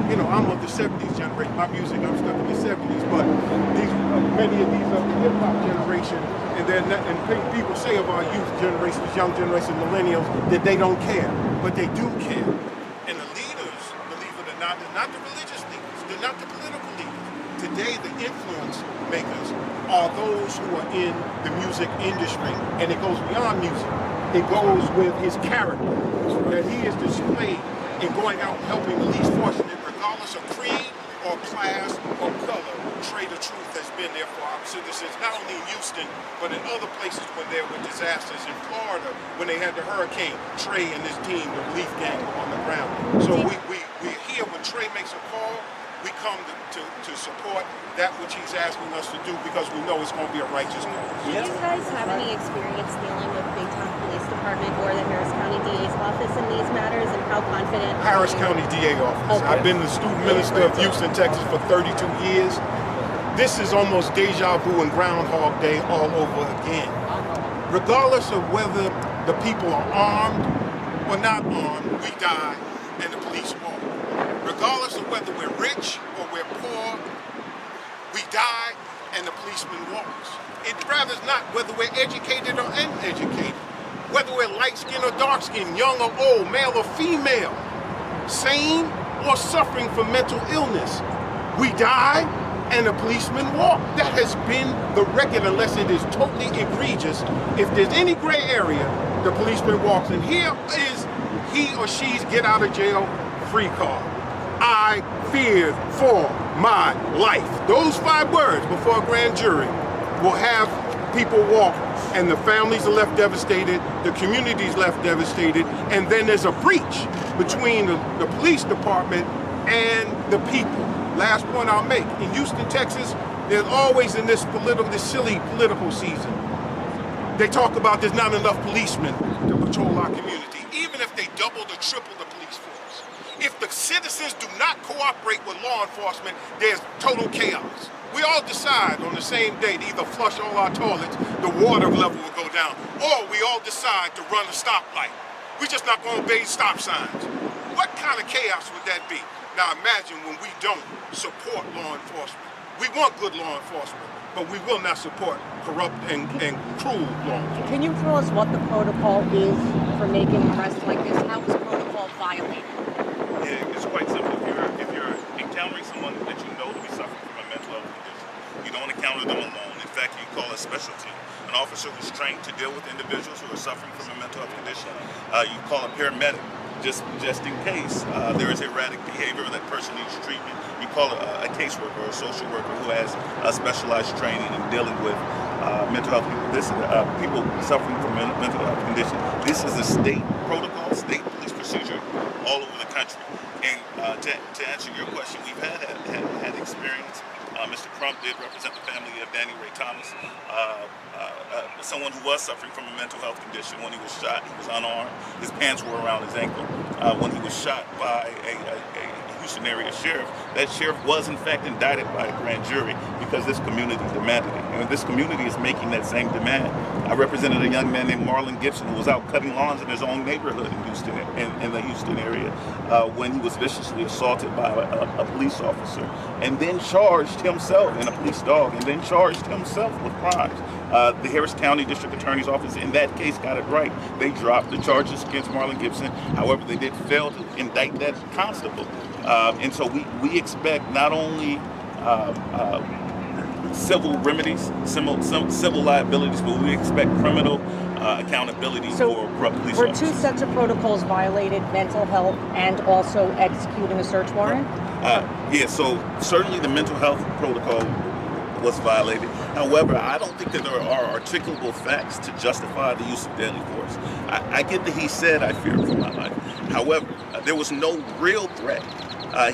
I'm of the 70s generation. My music, I'm stuck in the 70s, but many of these are the hip hop generation, and people say of our youth generation, this young generation, millennials, that they don't care, but they do care. And the leaders, believe it or not, they're not the religious leaders, they're not the political leaders. Today, the influence makers are those who are in the music industry, and it goes beyond music. It goes with his character that he is displayed in going out and helping the least fortunate, regardless of creed or class or color. TraeThaTruth has been there for our citizens, not only in Houston, but in other places when there were disasters. In Florida, when they had the hurricane, Trae and his team, the relief gang, were on the ground. So we're here when Trae makes a call. We come to support that which he's asking us to do because we know it's going to be a righteous cause. Do you guys have any experience dealing with Baytown Police Department or the Harris County DA's office in these matters, and how confident? Harris County DA office. Okay. I've been the student minister of Houston, Texas for 32 years. This is almost deja vu and Groundhog Day all over again. Regardless of whether the people are armed or not armed, we die and the police walk. Regardless of whether we're rich or we're poor, we die and the policeman walks. It matters not whether we're educated or uneducated, whether we're light-skinned or dark-skinned, young or old, male or female, sane or suffering from mental illness. We die and the policeman walk. That has been the record unless it is totally egregious. If there's any gray area, the policeman walks. And here is he or she's get out of jail free card. I feared for my life. Those 5 words before a grand jury will have people walk, and the families are left devastated, the community's left devastated, and then there's a breach between the police department and the people. Last point I'll make, in Houston, Texas, there's always in this silly political season, they talk about there's not enough policemen to patrol our community, even if they doubled or tripled the police force. If the citizens do not cooperate with law enforcement, there's total chaos. We all decide on the same day to either flush all our toilets, the water level will go down, or we all decide to run a stoplight. We're just not going to obey stop signs. What kind of chaos would that be? Now imagine when we don't support law enforcement. We want good law enforcement, but we will not support corrupt and cruel law enforcement. Can you tell us what the protocol is for making arrests like this? How is protocol violated? Yeah, it's quite simple. If you're encountering someone that you know to be suffering from a mental health condition, you don't encounter them alone. In fact, you call a special team, an officer who's trained to deal with individuals who are suffering from a mental health condition. You call a paramedic just in case there is erratic behavior or that person needs treatment. You call a caseworker or a social worker who has specialized training in dealing with mental health people suffering from mental health conditions. This is a state protocol, state police procedure all over the country. And to answer your question, we've had experience. Mr. Crump did represent the family of Danny Ray Thomas, someone who was suffering from a mental health condition. When he was shot, he was unarmed. His pants were around his ankle. When he was shot by a Houston area sheriff, that sheriff was in fact indicted by a grand jury because this community demanded it. And this community is making that same demand. I represented a young man named Marlon Gibson who was out cutting lawns in his own neighborhood in Houston, in the Houston area, when he was viciously assaulted by a police officer, and then charged himself in a police dog, and then charged himself with crimes. The Harris County District Attorney's Office in that case got it right. They dropped the charges against Marlon Gibson. However, they did fail to indict that constable. And so we expect not only civil remedies, civil liabilities, but we expect criminal accountability for corrupt police officers. Were 2 sets of protocols violated, mental health and also executing a search warrant? Yeah, so certainly the mental health protocol was violated. However, I don't think that there are articulable facts to justify the use of deadly force. I get that he said, I fear for my life. However, there was no real threat.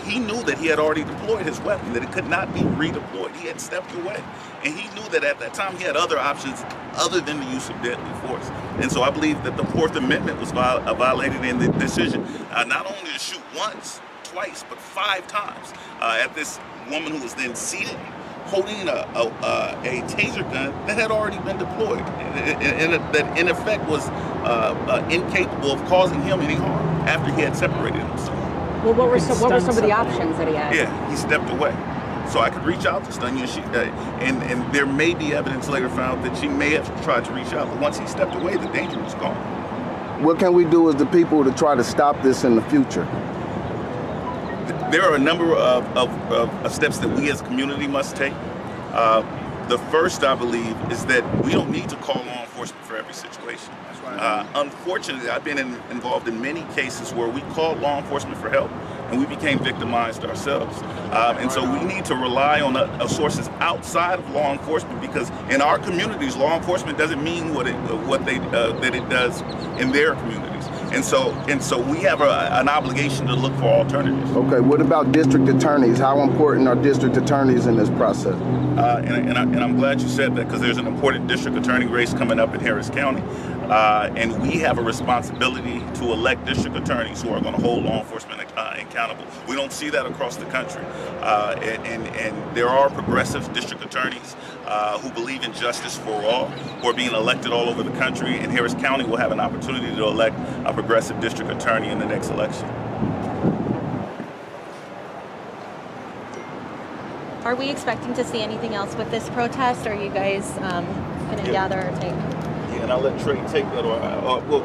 He knew that he had already deployed his weapon, that it could not be redeployed. He had stepped away. And he knew that at that time he had other options other than the use of deadly force. And so I believe that the 4th Amendment was violated in the decision not only to shoot once, twice, but 5 times at this woman who was then seated, holding a taser gun that had already been deployed, and that in effect was incapable of causing him any harm after he had separated himself. Well, what were some of the options that he had? Yeah, he stepped away. So I could reach out to stun you, and there may be evidence later found that she may have tried to reach out, but once he stepped away, the danger was gone. What can we do as the people to try to stop this in the future? There are a number of steps that we as a community must take. The first, I believe, is that we don't need to call law enforcement for every situation. That's right. Unfortunately, I've been involved in many cases where we called law enforcement for help and we became victimized ourselves. And so we need to rely on sources outside of law enforcement, because in our communities, law enforcement doesn't mean that it does in their communities. And so we have an obligation to look for alternatives. Okay, what about district attorneys? How important are district attorneys in this process? And I'm glad you said that, because there's an important district attorney race coming up in Harris County. And we have a responsibility to elect district attorneys who are going to hold law enforcement accountable. We don't see that across the country. And there are progressive district attorneys who believe in justice for all, who are being elected all over the country. And Harris County will have an opportunity to elect a progressive district attorney in the next election. Are we expecting to see anything else with this protest? Or are you guys going to gather or take? Yeah, and I'll let Trae take that. Well,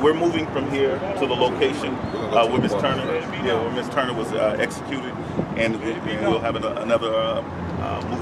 we're moving from here to the location where Ms. Turner, where Ms. Turner was executed, and we'll have another move